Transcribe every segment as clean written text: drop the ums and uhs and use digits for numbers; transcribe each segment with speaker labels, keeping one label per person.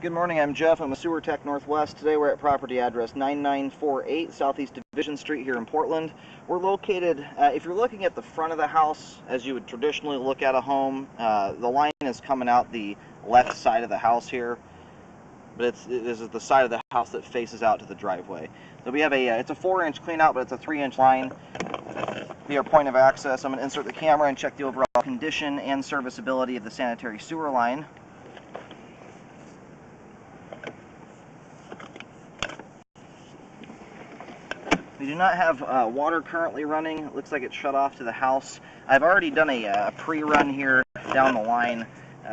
Speaker 1: Good morning, I'm Jeff. I'm a sewer tech Northwest. Today we're at property address 9948 Southeast Division Street here in Portland. We're located, if you're looking at the front of the house as you would traditionally look at a home, the line is coming out the left side of the house here, but this is the side of the house that faces out to the driveway. So we have it's a 4-inch clean out, but it's a 3-inch line. Be our point of access. I'm going to insert the camera and check the overall condition and serviceability of the sanitary sewer line. We do not have water currently running. It looks like it's shut off to the house. I've already done a pre-run here down the line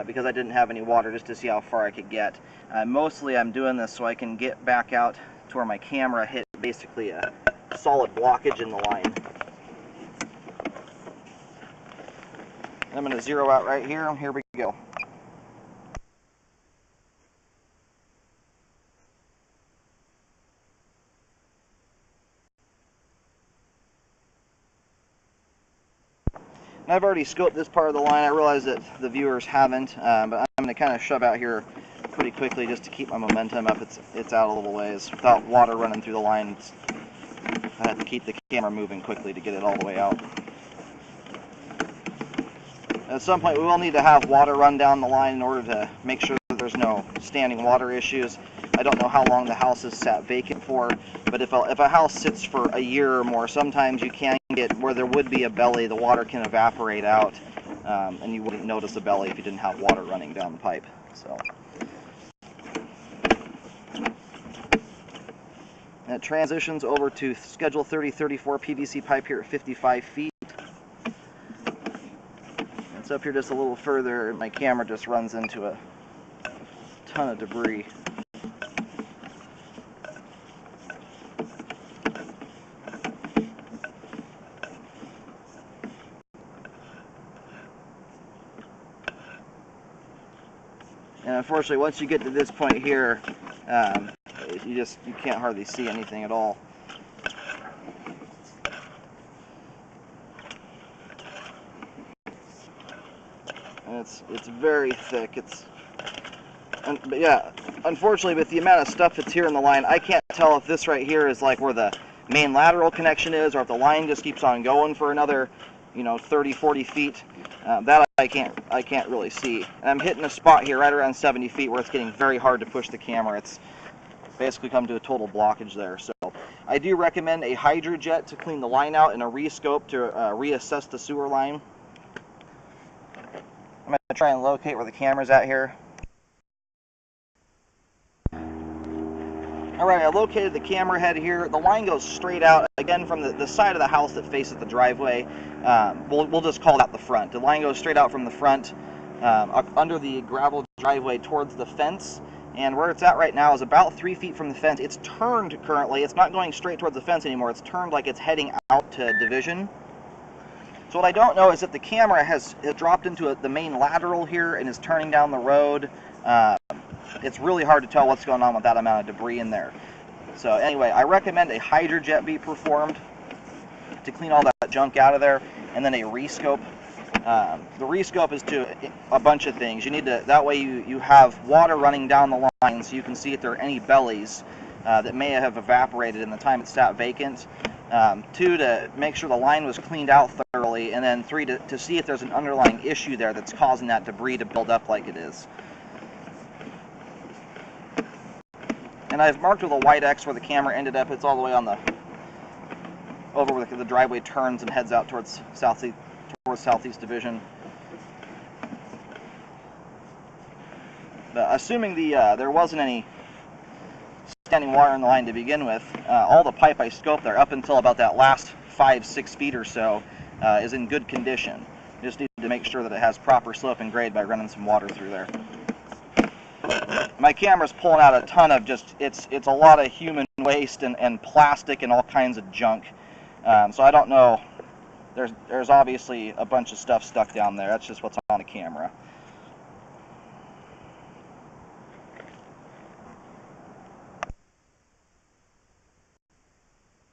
Speaker 1: because I didn't have any water, just to see how far I could get. Mostly I'm doing this so I can get back out to where my camera hit basically a solid blockage in the line. I'm going to zero out right here. Here we go. And I've already scoped this part of the line. I realize that the viewers haven't, but I'm going to kind of shove out here pretty quickly just to keep my momentum up. It's out a little ways. Without water running through the line, I have to keep the camera moving quickly to get it all the way out. At some point, we will need to have water run down the line in order to make sure that there's no standing water issues. I don't know how long the house is sat vacant for, but if a house sits for a year or more, sometimes you can get where there would be a belly, the water can evaporate out, and you wouldn't notice a belly if you didn't have water running down the pipe. So that transitions over to schedule 3034 PVC pipe here at 55 feet. It's up here just a little further, and my camera just runs into a ton of debris. And unfortunately, once you get to this point here, you can't hardly see anything at all. And it's very thick. But yeah, unfortunately, with the amount of stuff that's here in the line, I can't tell if this right here is like where the main lateral connection is, or if the line just keeps on going for another, 30, 40 feet. That I can't really see. And I'm hitting a spot here right around 70 feet where it's getting very hard to push the camera. It's basically come to a total blockage there. So I do recommend a hydrojet to clean the line out and a rescope to reassess the sewer line. I'm going to try and locate where the camera's at here. Alright, I located the camera head here. The line goes straight out, again, from the side of the house that faces the driveway. We'll just call that the front. The line goes straight out from the front, under the gravel driveway towards the fence. And where it's at right now is about 3 feet from the fence. It's turned currently. It's not going straight towards the fence anymore. It's turned like it's heading out to Division. So what I don't know is if the camera has dropped into the main lateral here and is turning down the road. It's really hard to tell what's going on with that amount of debris in there. So anyway, I recommend a hydrojet be performed to clean all that junk out of there, and then a rescope. The rescope is to a bunch of things. You need to, that way you have water running down the line so you can see if there are any bellies that may have evaporated in the time it sat vacant. 2, to make sure the line was cleaned out thoroughly, and then 3, to see if there's an underlying issue there that's causing that debris to build up like it is. And I've marked with a white X where the camera ended up. It's all the way on over where the driveway turns and heads out towards Southeast Division. But assuming there wasn't any standing water in the line to begin with, all the pipe I scoped there up until about that last 5-6 feet or so is in good condition. You just need to make sure that it has proper slope and grade by running some water through there. My camera's pulling out a ton of it's a lot of human waste and plastic and all kinds of junk. So I don't know. There's obviously a bunch of stuff stuck down there. That's just what's on the camera.